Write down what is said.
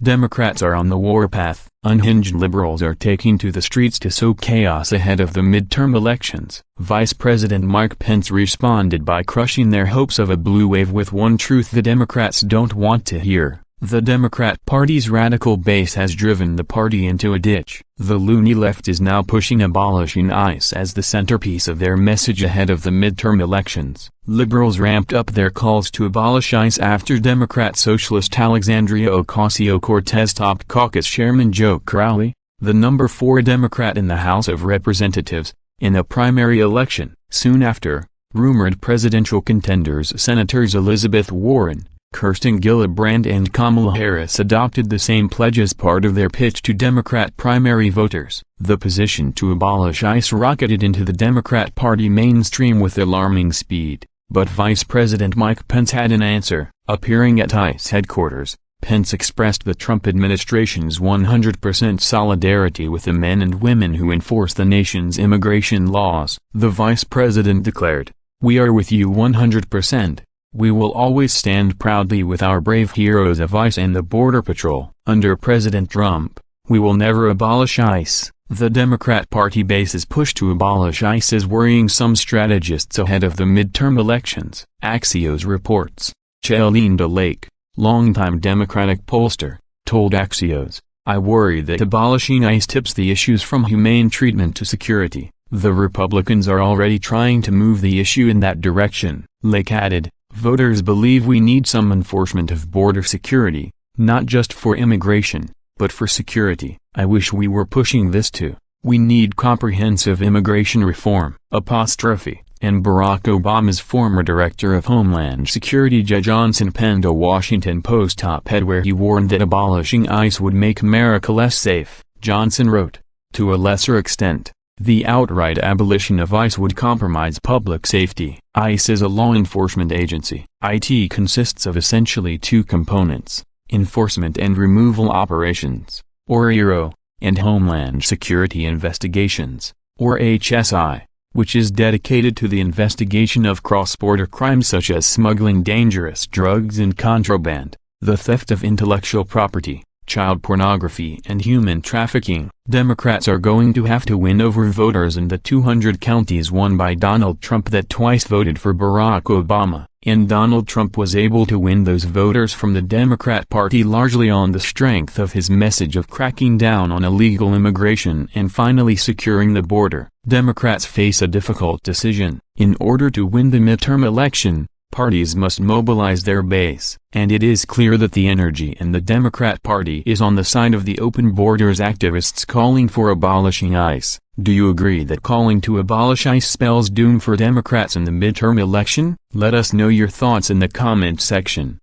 Democrats are on the warpath. Unhinged liberals are taking to the streets to sow chaos ahead of the midterm elections. Vice President Mike Pence responded by crushing their hopes of a blue wave with one truth the Democrats don't want to hear. The Democrat Party's radical base has driven the party into a ditch. The loony left is now pushing abolishing ICE as the centerpiece of their message ahead of the midterm elections. Liberals ramped up their calls to abolish ICE after Democrat Socialist Alexandria Ocasio-Cortez topped Caucus Chairman Joe Crowley, the number 4 Democrat in the House of Representatives, in a primary election. Soon after, rumored presidential contenders Senators Elizabeth Warren, Kirsten Gillibrand and Kamala Harris adopted the same pledge as part of their pitch to Democrat primary voters. The position to abolish ICE rocketed into the Democrat Party mainstream with alarming speed, but Vice President Mike Pence had an answer. Appearing at ICE headquarters, Pence expressed the Trump administration's 100% solidarity with the men and women who enforce the nation's immigration laws. The vice president declared, "We are with you 100%. We will always stand proudly with our brave heroes of ICE and the Border Patrol." Under President Trump, "We will never abolish ICE." The Democrat Party base's push to abolish ICE is worrying some strategists ahead of the midterm elections. Axios reports. Chelinda Lake, longtime Democratic pollster, told Axios, "I worry that abolishing ICE tips the issues from humane treatment to security. The Republicans are already trying to move the issue in that direction." Lake added, "Voters believe we need some enforcement of border security, not just for immigration, but for security. I wish we were pushing this too. We need comprehensive immigration reform." And Barack Obama's former director of Homeland Security Jeh Johnson penned a Washington Post op-ed where he warned that abolishing ICE would make America less safe. Johnson wrote, "To a lesser extent, the outright abolition of ICE would compromise public safety." ICE is a law enforcement agency. IT consists of essentially 2 components, enforcement and removal operations, or ERO, and Homeland Security Investigations, or HSI, which is dedicated to the investigation of cross-border crimes such as smuggling dangerous drugs and contraband, the theft of intellectual property, child pornography and human trafficking. Democrats are going to have to win over voters in the 200 counties won by Donald Trump that twice voted for Barack Obama, and Donald Trump was able to win those voters from the Democrat Party largely on the strength of his message of cracking down on illegal immigration and finally securing the border. Democrats face a difficult decision. In order to win the midterm election, parties must mobilize their base. And it is clear that the energy in the Democrat Party is on the side of the open borders activists calling for abolishing ICE. Do you agree that calling to abolish ICE spells doom for Democrats in the midterm election? Let us know your thoughts in the comment section.